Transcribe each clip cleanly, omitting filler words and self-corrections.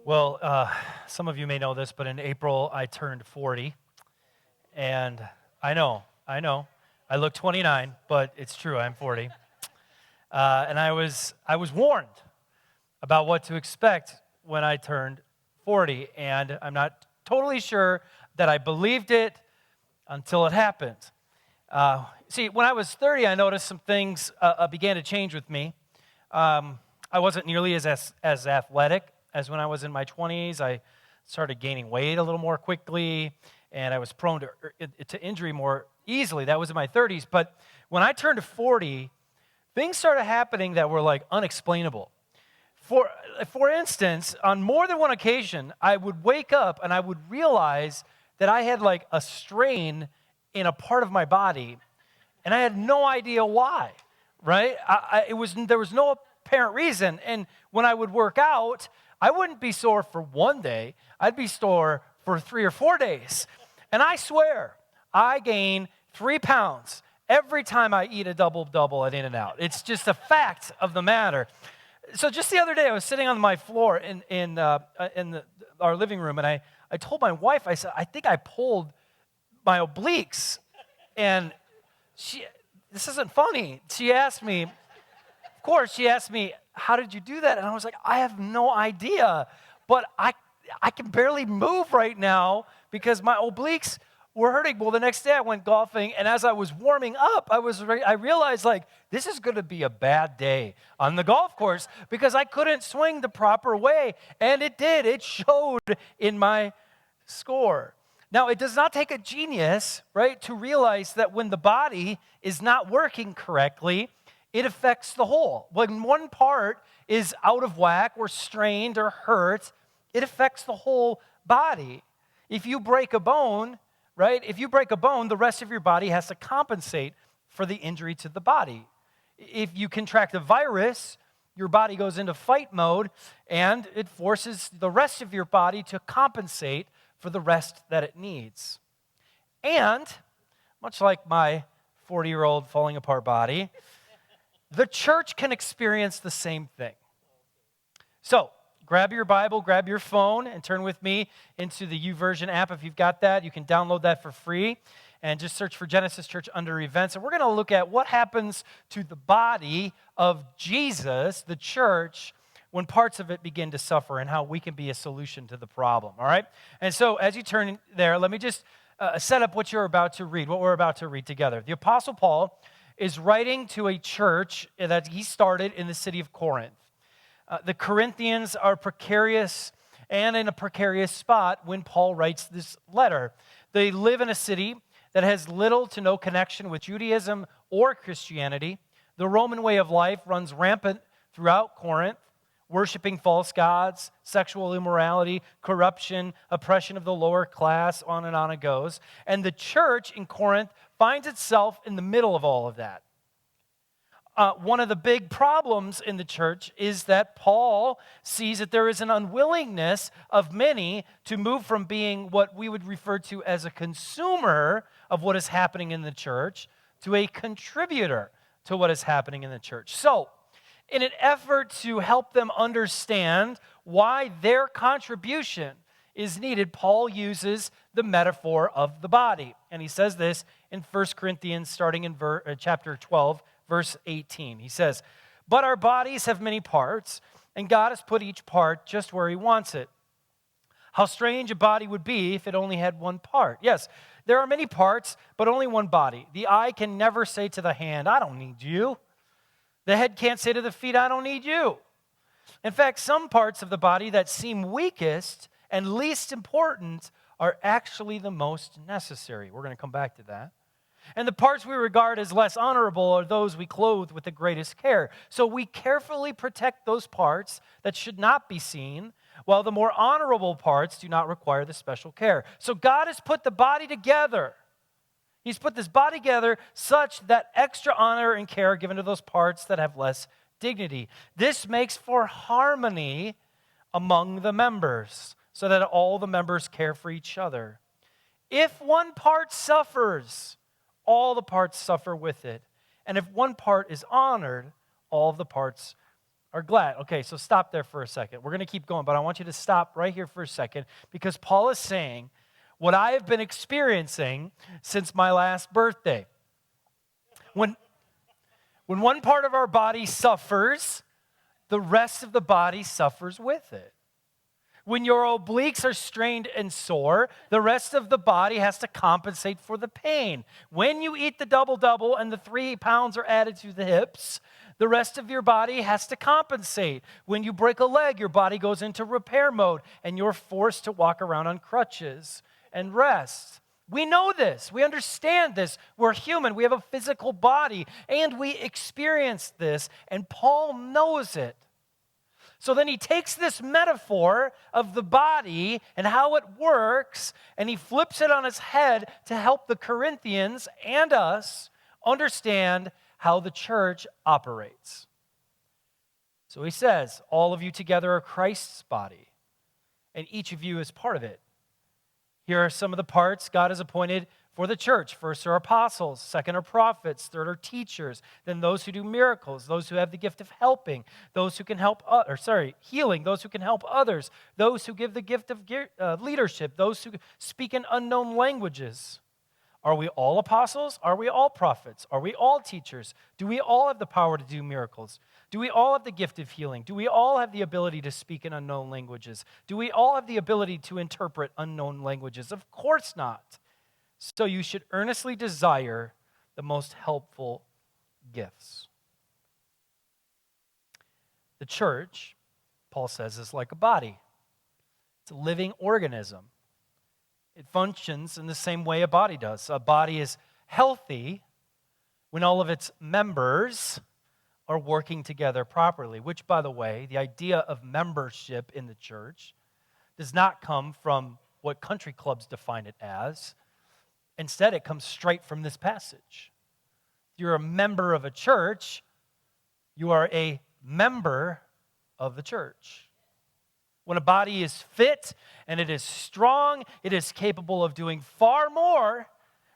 Well, some of you may know this, but in April I turned 40, and I know, I look 29, but it's true, I'm 40. And I was warned about what to expect when I turned 40, and I'm not totally sure that I believed it until it happened. See, when I was 30, I noticed some things began to change with me. I wasn't nearly as athletic as when I was in my 20s. I started gaining weight a little more quickly, and I was prone to injury more easily. That was in my 30s. But when I turned 40, things started happening that were like unexplainable. For instance, on more than one occasion, I would wake up and I would realize that I had like a strain in a part of my body, and I had no idea why, right? There was no apparent reason. And when I would work out, I wouldn't be sore for one day. I'd be sore for 3 or 4 days. And I swear, I gain 3 pounds every time I eat a double-double at In-N-Out. It's just a fact of the matter. So just the other day, I was sitting on my floor in our living room, and I told my wife, I said, I think I pulled my obliques. And this isn't funny. She asked me, how did you do that? And I was like, I have no idea, but I can barely move right now because my obliques were hurting. Well, the next day I went golfing, and as I was warming up, I realized, like, this is going to be a bad day on the golf course because I couldn't swing the proper way, and it did. It showed in my score. Now, it does not take a genius, right, to realize that when the body is not working correctly, it affects the whole. When one part is out of whack or strained or hurt, it affects the whole body. If you break a bone, right, the rest of your body has to compensate for the injury to the body. If you contract a virus, your body goes into fight mode, and it forces the rest of your body to compensate for the rest that it needs. And, much like my 40-year-old falling apart body, the church can experience the same thing. So, grab your Bible, grab your phone, and turn with me into the YouVersion app. If you've got that, you can download that for free. And just search for Genesis Church under events. And we're going to look at what happens to the body of Jesus, the church, when parts of it begin to suffer, and how we can be a solution to the problem, all right? And so as you turn there, let me just set up what we're about to read together. The Apostle Paul is writing to a church that he started in the city of Corinth. The Corinthians are precarious and in a precarious spot when Paul writes this letter. They live in a city that has little to no connection with Judaism or Christianity. The Roman way of life runs rampant throughout Corinth, worshiping false gods, sexual immorality, corruption, oppression of the lower class, on and on it goes. And the church in Corinth finds itself in the middle of all of that. One of the big problems in the church is that Paul sees that there is an unwillingness of many to move from being what we would refer to as a consumer of what is happening in the church to a contributor to what is happening in the church. So, in an effort to help them understand why their contribution is needed, Paul uses the metaphor of the body. And he says this in 1 Corinthians, starting in chapter 12, verse 18. He says, "But our bodies have many parts, and God has put each part just where he wants it. How strange a body would be if it only had one part. Yes, there are many parts, but only one body. The eye can never say to the hand, 'I don't need you.' The head can't say to the feet, 'I don't need you.' In fact, some parts of the body that seem weakest and least important are actually the most necessary." We're going to come back to that. "And the parts we regard as less honorable are those we clothe with the greatest care. So we carefully protect those parts that should not be seen, while the more honorable parts do not require the special care." So God has put the body together. He's put this body together such that extra honor and care are given to those parts that have less dignity. This makes for harmony among the members, so that all the members care for each other. If one part suffers, all the parts suffer with it. And if one part is honored, all the parts are glad. Okay, so stop there for a second. We're going to keep going, but I want you to stop right here for a second because Paul is saying what I have been experiencing since my last birthday. When one part of our body suffers, the rest of the body suffers with it. When your obliques are strained and sore, the rest of the body has to compensate for the pain. When you eat the double-double and the 3 pounds are added to the hips, the rest of your body has to compensate. When you break a leg, your body goes into repair mode and you're forced to walk around on crutches and rest. We know this. We understand this. We're human. We have a physical body and we experience this, and Paul knows it. So then he takes this metaphor of the body and how it works, and he flips it on its head to help the Corinthians and us understand how the church operates. So he says, all of you together are Christ's body, and each of you is part of it. Here are some of the parts God has appointed for the church. First are apostles, second are prophets, third are teachers, then those who do miracles, those who have the gift of helping, those who can help, healing, those who can help others, those who give the gift of leadership, those who speak in unknown languages. Are we all apostles? Are we all prophets? Are we all teachers? Do we all have the power to do miracles? Do we all have the gift of healing? Do we all have the ability to speak in unknown languages? Do we all have the ability to interpret unknown languages? Of course not. So you should earnestly desire the most helpful gifts. The church, Paul says, is like a body. It's a living organism. It functions in the same way a body does. A body is healthy when all of its members are working together properly, which, by the way, the idea of membership in the church does not come from what country clubs define it as. Instead, it comes straight from this passage. If you're a member of a church, you are a member of the church. When a body is fit and it is strong, it is capable of doing far more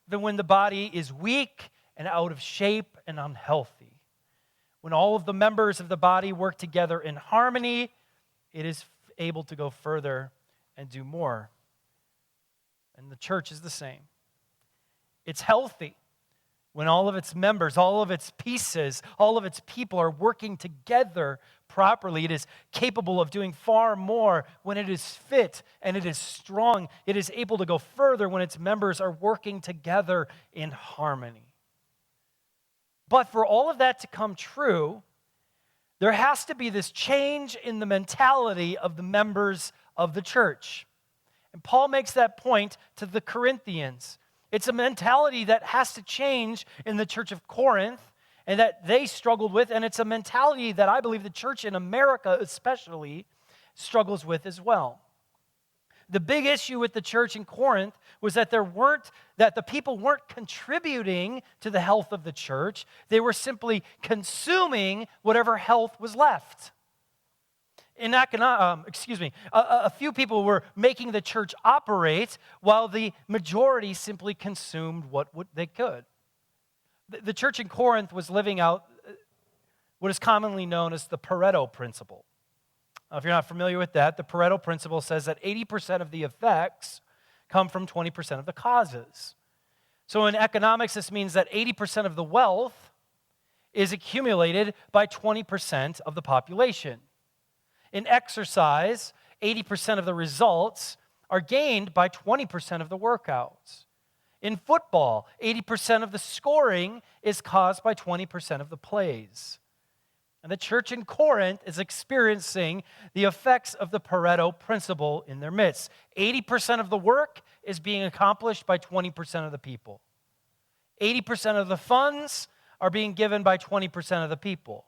than when the body is weak and out of shape and unhealthy. When all of the members of the body work together in harmony, it is able to go further and do more. And the church is the same. It's healthy when all of its members, all of its pieces, all of its people are working together properly. It is capable of doing far more when it is fit and it is strong. It is able to go further when its members are working together in harmony. But for all of that to come true, there has to be this change in the mentality of the members of the church. And Paul makes that point to the Corinthians. It's a mentality that has to change in the church of Corinth and that they struggled with, and it's a mentality that I believe the church in America especially struggles with as well. The big issue with the church in Corinth was that the people weren't contributing to the health of the church. They were simply consuming whatever health was left. A few people were making the church operate while the majority simply consumed what they could. The church in Corinth was living out what is commonly known as the Pareto principle. Now, if you're not familiar with that, the Pareto principle says that 80% of the effects come from 20% of the causes. So in economics, this means that 80% of the wealth is accumulated by 20% of the population. In exercise, 80% of the results are gained by 20% of the workouts. In football, 80% of the scoring is caused by 20% of the plays. And the church in Corinth is experiencing the effects of the Pareto principle in their midst. 80% of the work is being accomplished by 20% of the people. 80% of the funds are being given by 20% of the people.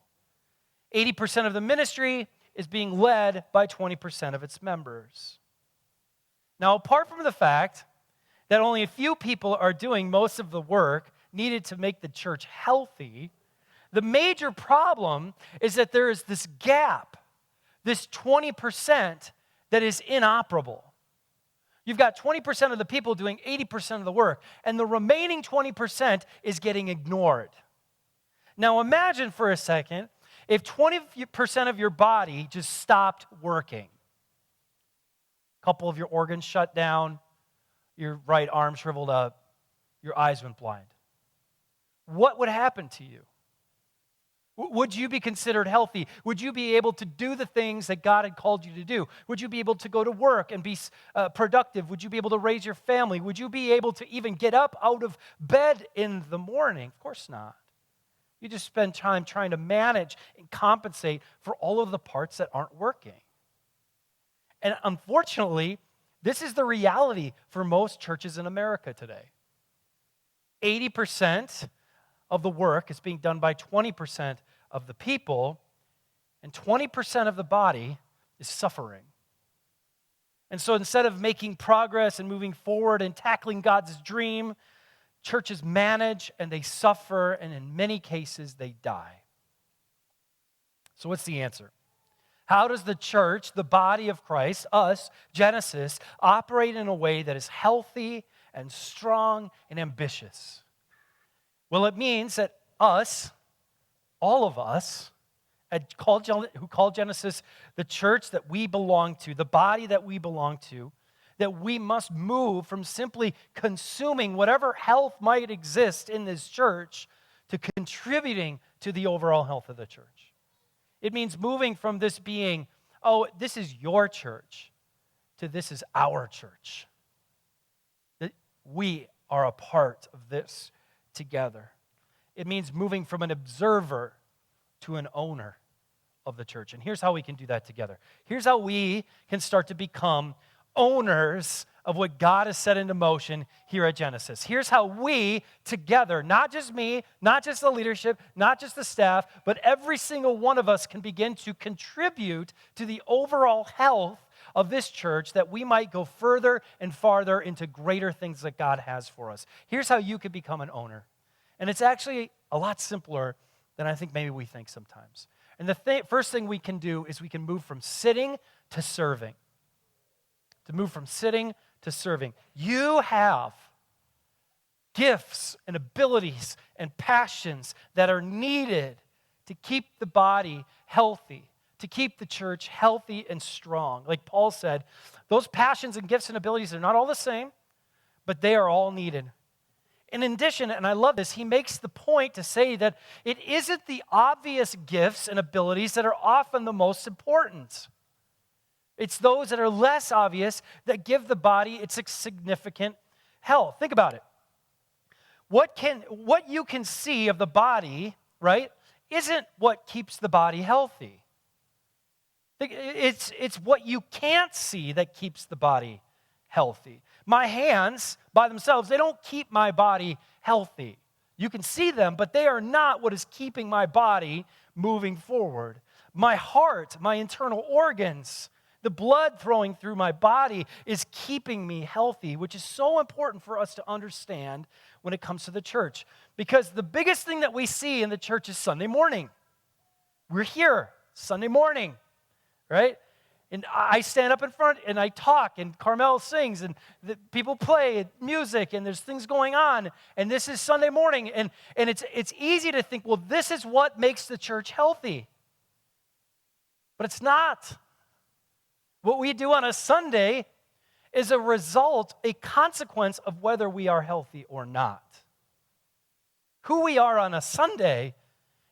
80% of the ministry is being led by 20% of its members. Now, apart from the fact that only a few people are doing most of the work needed to make the church healthy, the major problem is that there is this gap, this 20% that is inoperable. You've got 20% of the people doing 80% of the work, and the remaining 20% is getting ignored. Now imagine for a second If 20% of your body just stopped working, a couple of your organs shut down, your right arm shriveled up, your eyes went blind, what would happen to you? Would you be considered healthy? Would you be able to do the things that God had called you to do? Would you be able to go to work and be productive? Would you be able to raise your family? Would you be able to even get up out of bed in the morning? Of course not. You just spend time trying to manage and compensate for all of the parts that aren't working. And unfortunately, this is the reality for most churches in America today. 80% of the work is being done by 20% of the people, and 20% of the body is suffering. And so instead of making progress and moving forward and tackling God's dream, churches manage and they suffer, and in many cases, they die. So what's the answer? How does the church, the body of Christ, us, Genesis, operate in a way that is healthy and strong and ambitious? Well, it means that us, all of us, who call Genesis the church that we belong to, the body that we belong to, that we must move from simply consuming whatever health might exist in this church to contributing to the overall health of the church. It means moving from this being, oh, this is your church, to this is our church. That we are a part of this together. It means moving from an observer to an owner of the church. And here's how we can do that together. Here's how we can start to become owners of what God has set into motion here at Genesis. Here's how we together, not just me, not just the leadership, not just the staff, but every single one of us can begin to contribute to the overall health of this church, that we might go further and farther into greater things that God has for us. Here's how you could become an owner. And it's actually a lot simpler than I think maybe we think sometimes. And the first thing we can do is we can move from sitting to serving. To move from sitting to serving. You have gifts and abilities and passions that are needed to keep the body healthy, to keep the church healthy and strong. Like Paul said, those passions and gifts and abilities are not all the same, but they are all needed. And in addition, and I love this, he makes the point to say that it isn't the obvious gifts and abilities that are often the most important. It's those that are less obvious that give the body its significant health. Think about it. What you can see of the body, right, isn't what keeps the body healthy. It's what you can't see that keeps the body healthy. My hands, by themselves, they don't keep my body healthy. You can see them, but they are not what is keeping my body moving forward. My heart, my internal organs, the blood flowing through my body is keeping me healthy, which is so important for us to understand when it comes to the church. Because the biggest thing that we see in the church is Sunday morning. We're here Sunday morning, right? And I stand up in front and I talk, and Carmel sings, and the people play music, and there's things going on, and this is Sunday morning, and it's easy to think, well, this is what makes the church healthy. But it's not. What we do on a Sunday is a result, a consequence of whether we are healthy or not. Who we are on a Sunday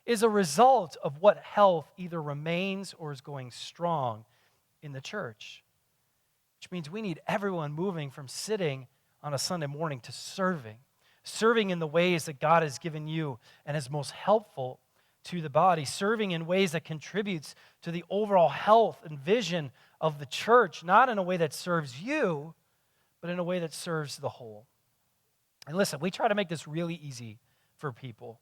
is a result of what health either remains or is going strong in the church, which means we need everyone moving from sitting on a Sunday morning to serving in the ways that God has given you and is most helpful to the body, serving in ways that contributes to the overall health and vision of the church, not in a way that serves you, but in a way that serves the whole. And listen, we try to make this really easy for people.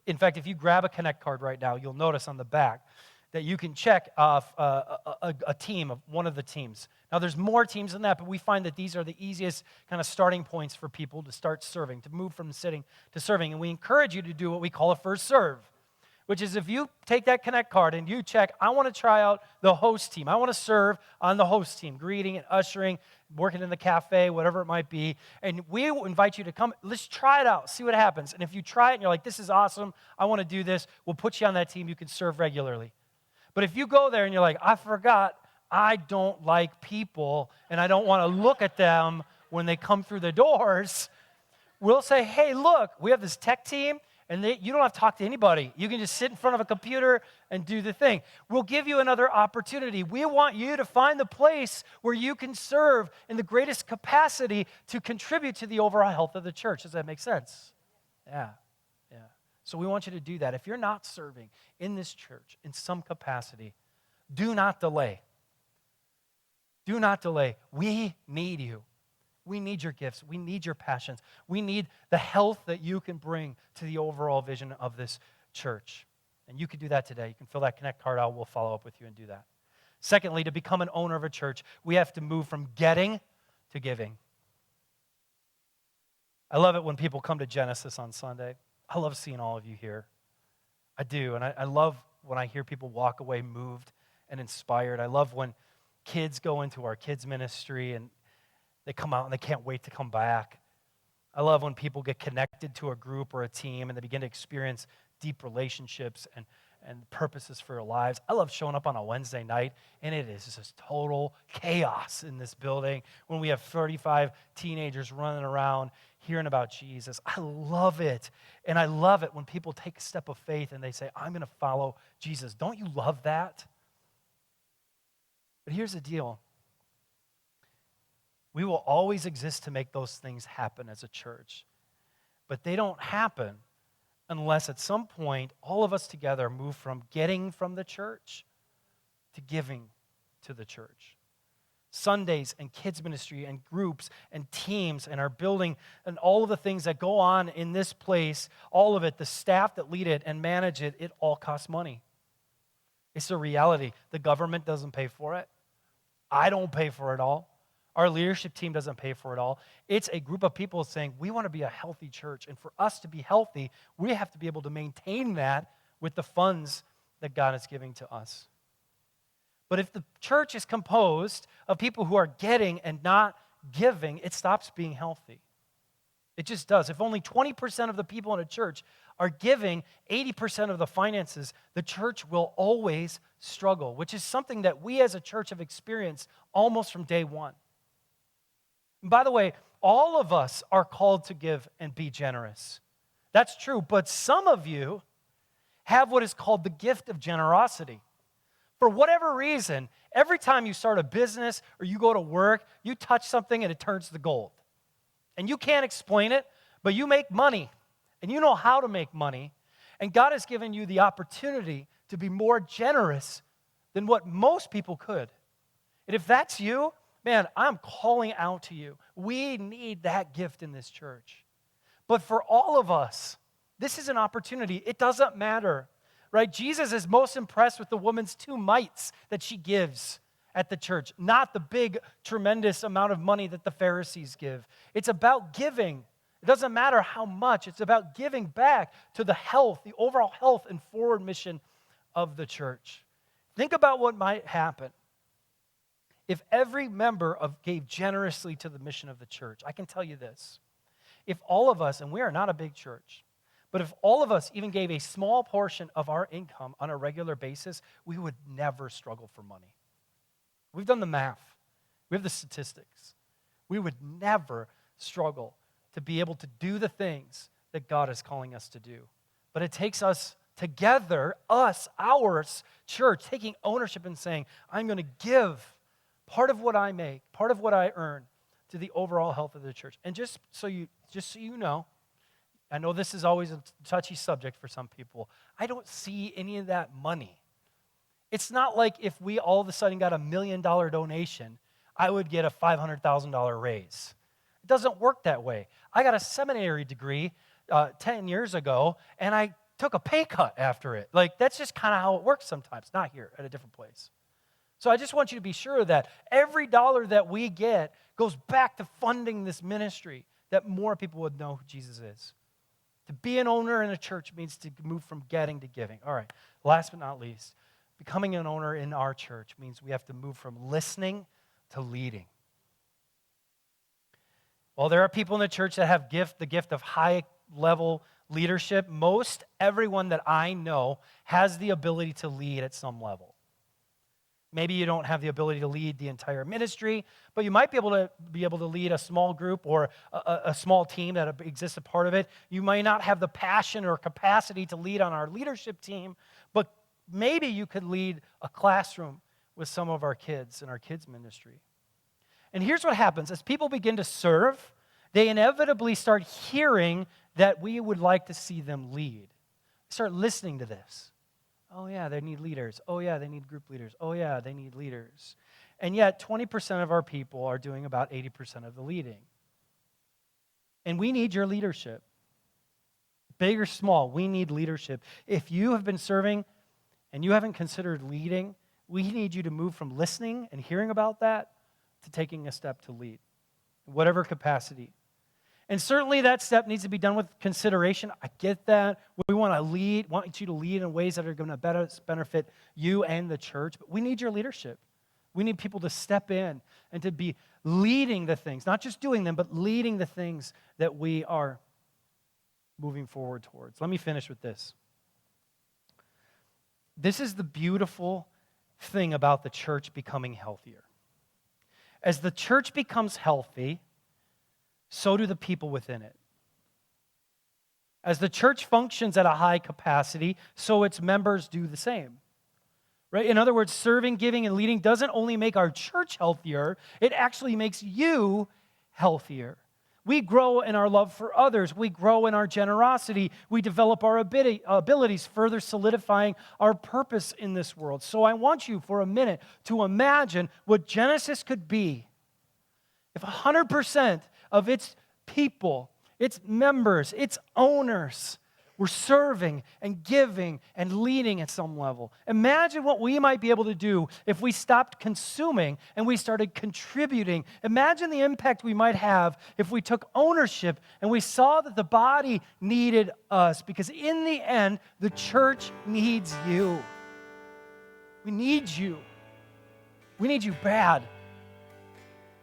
In fact, if you grab a Connect card right now, you'll notice on the back that you can check off a team of one of the teams. Now, there's more teams than that, but we find that these are the easiest kind of starting points for people to start serving, to move from sitting to serving. And we encourage you to do what we call a first serve, which is if you take that Connect card and you check, I want to try out the host team. I want to serve on the host team, greeting and ushering, working in the cafe, whatever it might be. And we invite you to come. Let's try it out, see what happens. And if you try it and you're like, this is awesome, I want to do this, we'll put you on that team. You can serve regularly. But if you go there and you're like, I forgot, I don't like people, and I don't want to look at them when they come through the doors, we'll say, hey, look, we have this tech team, and you don't have to talk to anybody. You can just sit in front of a computer and do the thing. We'll give you another opportunity. We want you to find the place where you can serve in the greatest capacity to contribute to the overall health of the church. Does that make sense? Yeah. So we want you to do that. If you're not serving in this church in some capacity, do not delay. Do not delay. We need you. We need your gifts. We need your passions. We need the health that you can bring to the overall vision of this church. And you can do that today. You can fill that Connect card out. We'll follow up with you and do that. Secondly, to become an owner of a church, we have to move from getting to giving. I love it when people come to Genesis on Sunday. I love seeing all of you here. I do. And I love when I hear people walk away moved and inspired. I love when kids go into our kids ministry and they come out and they can't wait to come back. I love when people get connected to a group or a team and they begin to experience deep relationships and purposes for their lives. I love showing up on a Wednesday night, and it is just total chaos in this building when we have 35 teenagers running around hearing about Jesus. I love it, and I love it when people take a step of faith and they say, I'm going to follow Jesus. Don't you love that? But here's the deal. We will always exist to make those things happen as a church, but they don't happen unless at some point all of us together move from getting from the church to giving to the church. Sundays and kids ministry and groups and teams and our building and all of the things that go on in this place, all of it, the staff that lead it and manage it, it all costs money. It's a reality. The government doesn't pay for it. I don't pay for it all. Our leadership team doesn't pay for it all. It's a group of people saying, we want to be a healthy church. And for us to be healthy, we have to be able to maintain that with the funds that God is giving to us. But if the church is composed of people who are getting and not giving, it stops being healthy. It just does. If only 20% of the people in a church are giving 80% of the finances, the church will always struggle, which is something that we as a church have experienced almost from day one. And by the way, all of us are called to give and be generous. That's true, but some of you have what is called the gift of generosity. For whatever reason, every time you start a business or you go to work, you touch something and it turns to gold. And you can't explain it, but you make money, and you know how to make money, and God has given you the opportunity to be more generous than what most people could. And if that's you, man, I'm calling out to you. We need that gift in this church. But for all of us, this is an opportunity. It doesn't matter, right? Jesus is most impressed with the woman's 2 mites that she gives at the church, not the big, tremendous amount of money that the Pharisees give. It's about giving. It doesn't matter how much. It's about giving back to the health, the overall health and forward mission of the church. Think about what might happen if every member gave generously to the mission of the church. I can tell you this. If all of us, and we are not a big church, but if all of us even gave a small portion of our income on a regular basis, we would never struggle for money. We've done the math. We have the statistics. We would never struggle to be able to do the things that God is calling us to do. But it takes us together, our church, taking ownership and saying, I'm going to give part of what I make, part of what I earn to the overall health of the church. And just so you know, I know this is always a touchy subject for some people. I don't see any of that money. It's not like if we all of a sudden got $1 million donation, I would get a $500,000 raise. It doesn't work that way. I got a seminary degree 10 years ago, and I took a pay cut after it. Like, that's just kind of how it works sometimes, not here, at a different place. So I just want you to be sure that every dollar that we get goes back to funding this ministry, that more people would know who Jesus is. To be an owner in a church means to move from getting to giving. All right, last but not least, becoming an owner in our church means we have to move from listening to leading. While there are people in the church that have the gift of high-level leadership, most everyone that I know has the ability to lead at some level. Maybe you don't have the ability to lead the entire ministry, but you might be able to lead a small group or a small team that exists a part of it. You might not have the passion or capacity to lead on our leadership team, but maybe you could lead a classroom with some of our kids in our kids ministry. And here's what happens. As people begin to serve, they inevitably start hearing that we would like to see them lead. Start listening to this. Oh, yeah, they need leaders. Oh, yeah, they need group leaders. Oh, yeah, they need leaders. And yet, 20% of our people are doing about 80% of the leading. And we need your leadership. Big or small, we need leadership. If you have been serving and you haven't considered leading, we need you to move from listening and hearing about that to taking a step to lead, in whatever capacity. And certainly that step needs to be done with consideration. I get that. We want you to lead in ways that are going to benefit you and the church, but we need your leadership. We need people to step in and to be leading the things, not just doing them, but leading the things that we are moving forward towards. Let me finish with this. This is the beautiful thing about the church becoming healthier. As the church becomes healthy, so do the people within it. As the church functions at a high capacity, so its members do the same. Right? In other words, serving, giving, and leading doesn't only make our church healthier, it actually makes you healthier. We grow in our love for others. We grow in our generosity. We develop our abilities, further solidifying our purpose in this world. So I want you for a minute to imagine what Genesis could be if 100% of its people, its members, its owners were serving and giving and leading at some level. Imagine what we might be able to do if we stopped consuming and we started contributing. Imagine the impact we might have if we took ownership and we saw that the body needed us, because in the end, the church needs you. We need you. We need you bad.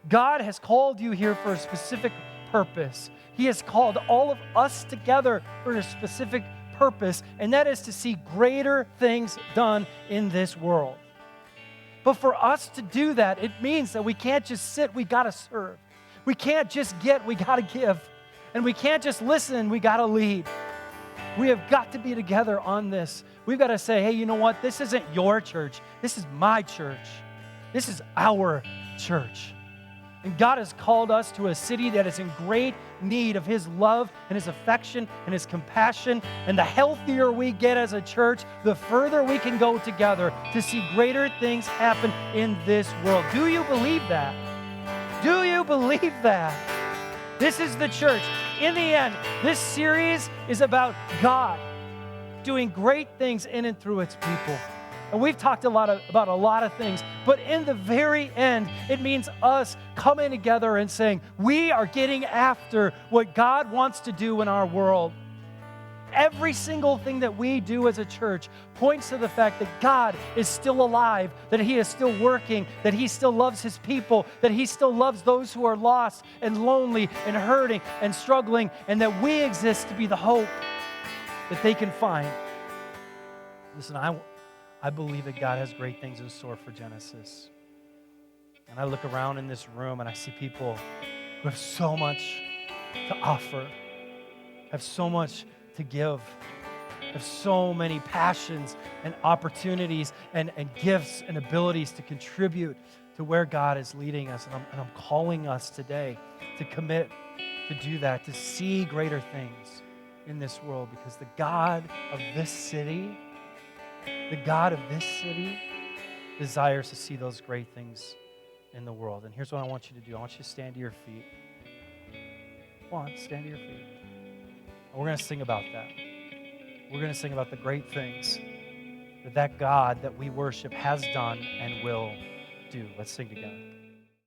God has called you here for a specific purpose. He has called all of us together for a specific purpose, and that is to see greater things done in this world. But for us to do that, it means that we can't just sit, we got to serve. We can't just get, we got to give. And we can't just listen, we got to lead. We have got to be together on this. We've got to say, hey, you know what? This isn't your church. This is my church. This is our church. And God has called us to a city that is in great need of His love and His affection and His compassion. And the healthier we get as a church, the further we can go together to see greater things happen in this world. Do you believe that? Do you believe that? This is the church. In the end, this series is about God doing great things in and through its people. And we've talked about a lot of things, but in the very end, it means us coming together and saying, we are getting after what God wants to do in our world. Every single thing that we do as a church points to the fact that God is still alive, that He is still working, that He still loves His people, that He still loves those who are lost and lonely and hurting and struggling, and that we exist to be the hope that they can find. Listen, I believe that God has great things in store for Genesis. And I look around in this room and I see people who have so much to offer, have so much to give, have so many passions and opportunities and gifts and abilities to contribute to where God is leading us. And I'm calling us today to commit to do that, to see greater things in this world, because the God of this city, desires to see those great things in the world. And here's what I want you to do. I want you to stand to your feet. Come on, stand to your feet. And we're going to sing about that. We're going to sing about the great things that God that we worship has done and will do. Let's sing together.